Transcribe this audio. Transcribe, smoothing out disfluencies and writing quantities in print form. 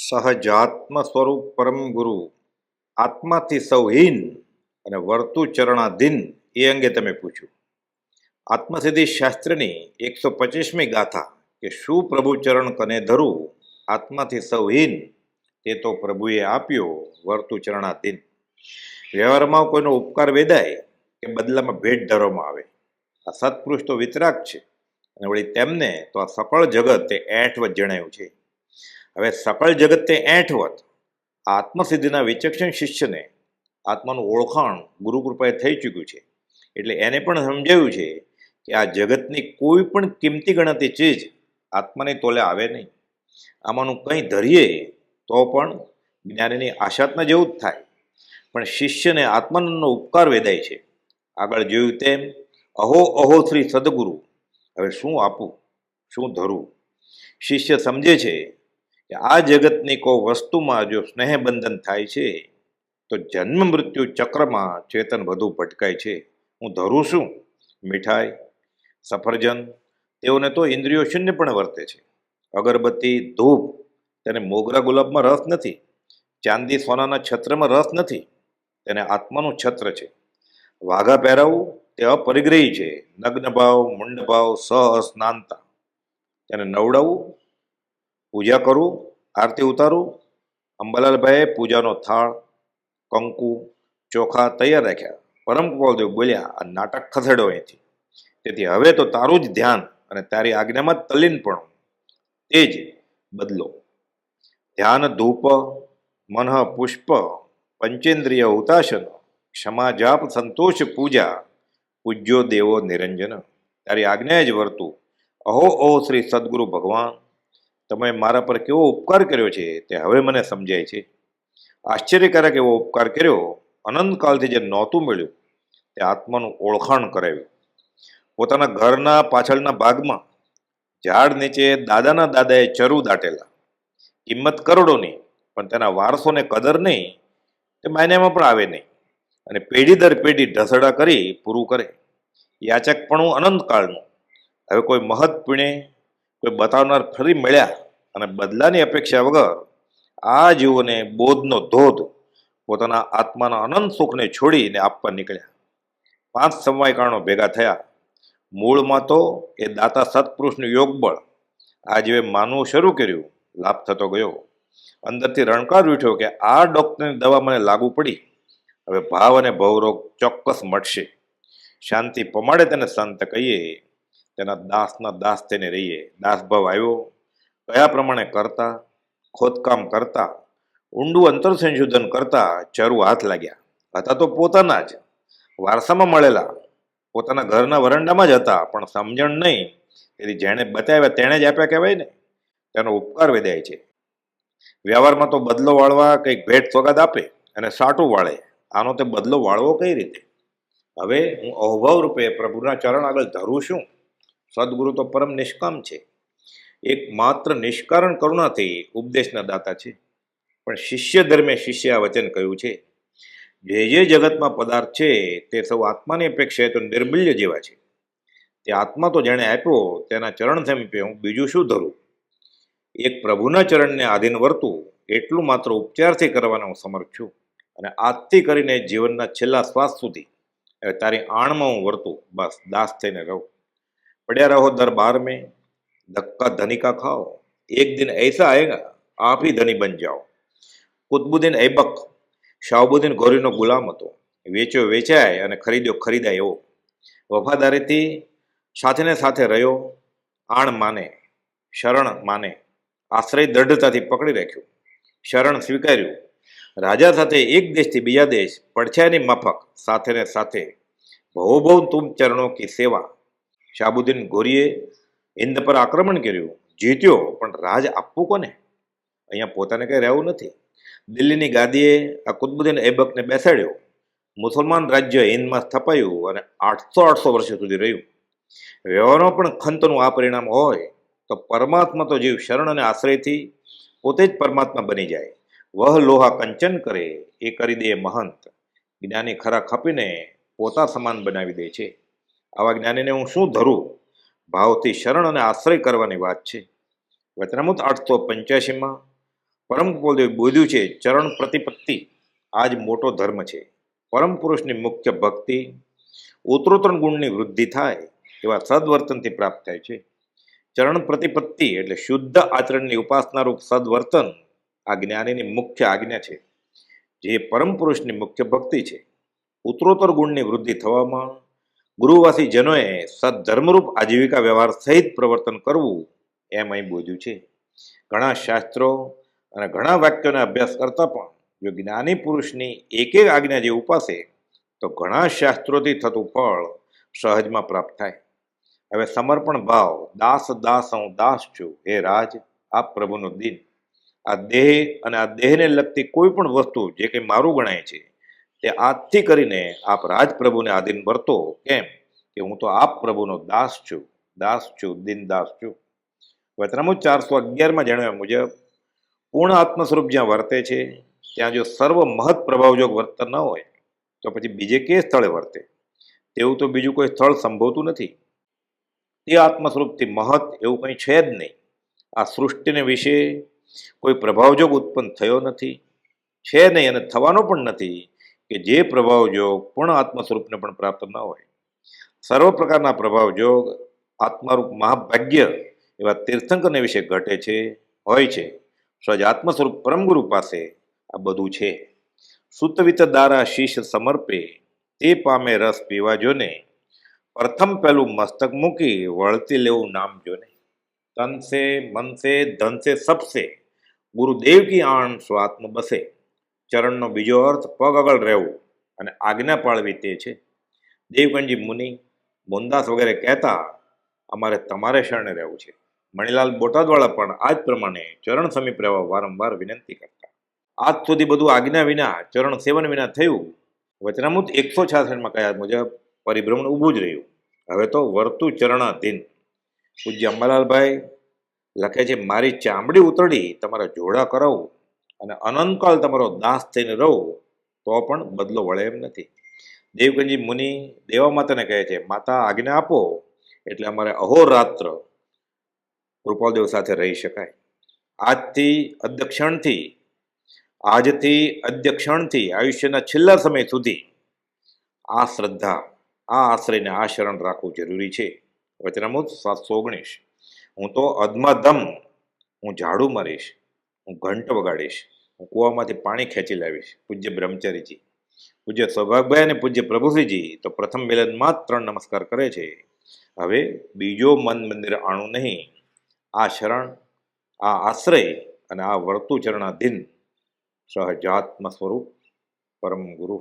સહજાત્મ સ્વરૂપ પરમ ગુરુ આત્માથી સૌહીન અને વર્તુ ચરણાધીન એ અંગે તમે પૂછ્યું. આત્મસિદ્ધિ શાસ્ત્રની 125મી ગાથા કે શું પ્રભુ ચરણ કને ધરું આત્માથી સૌહીન તે તો પ્રભુએ આપ્યો વર્તુ ચરણાધીન. વ્યવહારમાં કોઈનો ઉપકાર વેદાય કે બદલામાં ભેટ ધરવામાં આવે. આ સત્પુરુષ તો વિતરાગ છે અને વળી તેમને તો આ સકળ જગત તે એઠવત જણાયું છે. હવે સકળ જગત તે એઠવત આત્મસિદ્ધિના વિચક્ષણ શિષ્યને આત્માનું ઓળખાણ ગુરુકૃપાએ થઈ ચૂક્યું છે. એટલે એને પણ સમજાયું છે કે આ જગતની કોઈ પણ કિંમતી ગણાતી ચીજ આત્માને તોલે આવે નહીં. આમાંનું કંઈ ધરીએ તો પણ જ્ઞાનીની આશાતના જેવું જ થાય. પણ શિષ્યને આત્માનંદનો ઉપકાર વેદાય છે. આગળ જોયું તેમ અહો અહો શ્રી સદગુરુ. હવે શું આપવું, શું ધરવું? શિષ્ય સમજે છે કે આ જગતની કોઈ વસ્તુમાં જો સ્નેહબંધન થાય છે તો જન્મ મૃત્યુ ચક્રમાં ચેતન વધુ ભટકાય છે. હું ધરું શું? મીઠાઈ, સફરજન, તેઓને તો ઇન્દ્રિયો શૂન્ય પણ વર્તે છે. અગરબત્તી, ધૂપ, તેને મોગરા ગુલાબમાં રસ નથી. ચાંદી સોનાના છત્રમાં રસ નથી, તેને આત્માનું છત્ર છે. વાઘા પહેરાવવું તે અપરિગ્રહી છે. નગ્ન ભાવ, મુંડ ભાવ, સ્નાનતા, તેને નવડાવવું, પૂજા કરવું, આરતી ઉતારવું. અંબાલાલભાઈએ પૂજાનો થાળ, કંકુ, ચોખા તૈયાર રાખ્યા. પરમ કૃપાલદેવ બોલ્યા, આ નાટક ખસેડો અહીંથી. તેથી હવે તો તારું જ ધ્યાન અને તારી આજ્ઞામાં તલ્લીનપણું તે જ બદલો. ધ્યાન ધૂપ, મનઃ પુષ્પ, પંચેન્દ્રિય હુતાશન, ક્ષમા જાપ, સંતોષ પૂજા, પૂજ્યો દેવો નિરંજન. તારી આજ્ઞા જ વર્તું. અહો અહો શ્રી સદગુરુ ભગવાન, તમે મારા પર કેવો ઉપકાર કર્યો છે તે હવે મને સમજાય છે. આશ્ચર્યકારક એવો ઉપકાર કર્યો. અનંતકાલથી જે નહોતું મળ્યું તે આત્માનું ઓળખાણ કરાવ્યું. પોતાના ઘરના પાછળના ભાગમાં ઝાડ નીચે દાદાના દાદાએ ચરુ દાટેલા. કિંમત કરોડોની, પણ તેના વારસોને કદર નહીં, તે માયનામાં પણ આવે નહીં. અને પેઢી દર પેઢી ઢસડા કરી પૂરું કરે. યાચકપણું અનંતકાળનું. હવે કોઈ મહદ પીણે કોઈ બતાવનાર ફરી મળ્યા અને બદલાની અપેક્ષા વગર આ જીવોને બોધનો ધોધ પોતાના આત્માના અનંત સુખને છોડીને આપવા નીકળ્યા. 5 સમવાયકાળો ભેગા થયા. મૂળમાં તો એ દાતા સત્પુરુષનું યોગબળ. આ જેવે માનવું શરૂ કર્યું, લાભ થતો ગયો. અંદરથી રણકાર ઉઠ્યો કે આ ડૉક્ટરની દવા મને લાગુ પડી. હવે ભાવ અને ભવરોગ ચોક્કસ મટશે. શાંતિ પમાડે તેને સંત કહીએ, તેના દાસના દાસ તેને રહીએ. દાસભાવ આવ્યો. કયા પ્રમાણે કરતા, ખોદકામ કરતા, ઊંડું અંતર સંશોધન કરતા ચરુ હાથ લાગ્યા. હતા તો પોતાના જ, વારસામાં મળેલા, પોતાના ઘરના વરંડામાં જ હતા, પણ સમજણ નહીં. તેથી જેણે બતાવ્યા તેણે જ આપ્યા કહેવાય ને. તેનો ઉપકાર વેદાય છે. વ્યવહારમાં તો બદલો વાળવા કંઈક ભેટ સોગાદ આપે અને સાટું વાળે. આનો તે બદલો વાળવો કઈ રીતે? હવે હું અહોભાવ રૂપે પ્રભુના ચરણ આગળ ધરું શું? સદગુરુ તો પરમ નિષ્કામ છે. એક માત્ર નિષ્કારણ કરુણાથી ઉપદેશના દાતા છે. પણ શિષ્ય ધર્મે શિષ્ય આ વચન કહ્યું છે, જે જગતમાં પદાર્થ છે તે સૌ આત્માની અપેક્ષાએ તો નિર્મૂલ્ય જેવા છે. તે આત્મા તો જેણે આપ્યો તેના ચરણ સમીપે હું બીજું શું ધરું? એક પ્રભુના ચરણને આધીન વર્તું એટલું માત્ર ઉપચારથી કરવાનો હું સમર્થ છું. અને આજથી કરીને જીવનના છેલ્લા શ્વાસ સુધી તારી આણમાં હું વર્તું. બસ દાસ થઈને રહું. પડ્યા રહો દરબાર મેં, ધક્કા ધનિકા ખાઓ, એક દિન ऐसा आएगा आप ही ધની બન જાઓ. કુતબુદ્દીન ઐબક શાહબુદ્દીન ગોરીનો ગુલામ હતો. વેચ્યો વેચાય અને ખરીદ્યો ખરીદાય એવો. વફાદારીથી સાથેને સાથે રહ્યો. આણ માને, શરણ માને, આશ્રય દ્રઢતાથી પકડી રાખ્યું, શરણ સ્વીકાર્યું. રાજા સાથે એક દેશથી બીજા દેશ પડછાયાની માફક સાથે ને સાથે ભવોભવ તુમ ચરણો કી સેવા. શાહબુદ્દીન ગોરીએ હિન્દ પર આક્રમણ કર્યું, જીત્યો, પણ રાજ આપવું કોને? અહીંયા પોતાને કંઈ રહેવું નથી. દિલ્હીની ગાદીએ આ કુતબુદ્દીન ઐબકને બેસાડ્યો. મુસલમાન રાજ્ય હિન્દમાં સ્થપાયું અને 800 વર્ષ સુધી રહ્યું. વ્યવહારમાં પણ ખંતનું આ પરિણામ હોય તો પરમાત્મા તો જીવ શરણ અને આશ્રયથી પોતે જ પરમાત્મા બની જાય. વહ લોહા કંચન કરે એ કરી દે મહંત. જ્ઞાની ખરા ખપીને પોતા સમાન બનાવી દે છે. આવા જ્ઞાનીને હું શું ધરું? ભાવથી શરણ અને આશ્રય કરવાની વાત છે. વચનામૃત 885માં પરમ કુલદેવ બોધ્યું છે ચરણ પ્રતિપત્તિ આ જ મોટો ધર્મ છે. પરમ પુરુષની મુખ્ય ભક્તિ ઉત્તરોત્તર ગુણની વૃદ્ધિ થાય એવા સદવર્તનથી પ્રાપ્ત થાય છે. ચરણ પ્રતિપત્તિ એટલે શુદ્ધ આચરણની ઉપાસનારૂપ સદવર્તન આ જ્ઞાનીની મુખ્ય આજ્ઞા છે. જે પરમ પુરુષની મુખ્ય ભક્તિ છે. ઉત્તરોત્તર ગુણની વૃદ્ધિ થવામાં ગુરુવાસી જનોએ સદધર્મરૂપ આજીવિકા વ્યવહાર સહિત પ્રવર્તન કરવું એમ અહીં બોધ્યું છે. ઘણા શાસ્ત્રો અને ઘણા વાક્યોના અભ્યાસ કરતા પણ જો જ્ઞાની પુરુષની એક એક આજ્ઞા જે ઉપાસે તો ઘણા શાસ્ત્રોથી થતું ફળ સહજમાં પ્રાપ્ત થાય. હવે સમર્પણ ભાવ દાસ દાસ હું દાસ છું, હે રાજ આપ પ્રભુનો દિન. આ દેહ અને આ દેહને લગતી કોઈ પણ વસ્તુ જે કંઈ મારું ગણાય છે તે આજથી કરીને આપ રાજપ્રભુને આધીન વર્તો. કેમ કે હું તો આપ પ્રભુનો દાસ છું, દિન દાસ છું. વચનામૃત 411માં જણાવ્યા મુજબ પૂર્ણ આત્મ સ્વરૂપ જ્યાં વર્તે છે ત્યાં જો સર્વ મહત પ્રભાવજોગ વર્તન ન હોય તો પછી બીજે કે સ્થળે વર્તે તેવું તો બીજું કોઈ સ્થળ સંભવતું નથી. તે આત્મ સ્વરૂપથી મહત એવું કંઈ છે જ નહીં. આ સૃષ્ટિને વિશે કોઈ પ્રભાવજોગ ઉત્પન્ન થયો નથી, છે નહીં અને થવાનો પણ નથી કે જે પ્રભાવજોગ પૂર્ણ આત્મ સ્વરૂપને પણ પ્રાપ્ત ન હોય. સર્વ પ્રકારના પ્રભાવજોગ આત્મારૂપ મહાભાગ્ય એવા તીર્થંકરને વિશે ઘટે છે, હોય છે. સહજ આત્મ સ્વરૂપ પરમગુરુ પાસે આ બધું છે. સુતવિત દારા શીશ સમર્પે તે પામે રસ પીવા જોને, પ્રથમ પહેલું મસ્તક મૂકી વળતી લેવું નામ જોને. તન સે મન સે ધન સે સબસે ગુરુદેવ કી આણ સ્વાત્મ બસે. ચરણનો બીજો અર્થ પગ આગળ રહેવું અને આજ્ઞા પાળવી તે છે. દેવગણજી મુનિ મોહનદાસ વગેરે કહેતા અમારે તમારે શરણે રહેવું છે. મણિલાલ બોટાદવાળા પણ આ જ પ્રમાણે ચરણ સમીપ રહેવા વારંવાર વિનંતી કરતા. આજ સુધી બધું આજ્ઞા વિના ચરણ સેવન વિના થયું. વચનામૃત 166માં કહ્યા મુજબ પરિભ્રમણ ઊભું જ રહ્યું. હવે તો વર્તું ચરણાધીન. પૂજ્ય અંબાલાલભાઈ લખે છે, મારી ચામડી ઉતરડી તમારા જોડા કરાવું અને અનંતકાળ તમારો દાસ થઈને રહું તો પણ બદલો વળે એમ નથી. દેવગણજી મુનિ દેવા માતાને કહે છે, માતા આજ્ઞા આપો એટલે અમારે અહોરાત્ર કૃપાલદેવ સાથે રહી શકાય. આજથી અદ્યક્ષણથી આયુષ્યના છેલ્લા સમય સુધી આ શ્રદ્ધા, આ આશ્રયને આ શરણ રાખવું જરૂરી છે. વચનામૃત 719. હું તો અધમાધમ, હું ઝાડુ મારીશ, હું ઘંટ વગાડીશ, હું કૂવામાંથી પાણી ખેંચી લાવીશ. પૂજ્ય બ્રહ્મચારીજી. પૂજ્ય સૌભાગભાઈ અને પૂજ્ય પ્રભુશ્રીજી તો પ્રથમ મિલનમાં જ 3 નમસ્કાર કરે છે. હવે બીજો મન મંદિર આણું નહીં. આ શરણ, આ આશ્રય અને આ વર્તુ ચરણાધીન સહજાત્મ સ્વરૂપ પરમ ગુરુ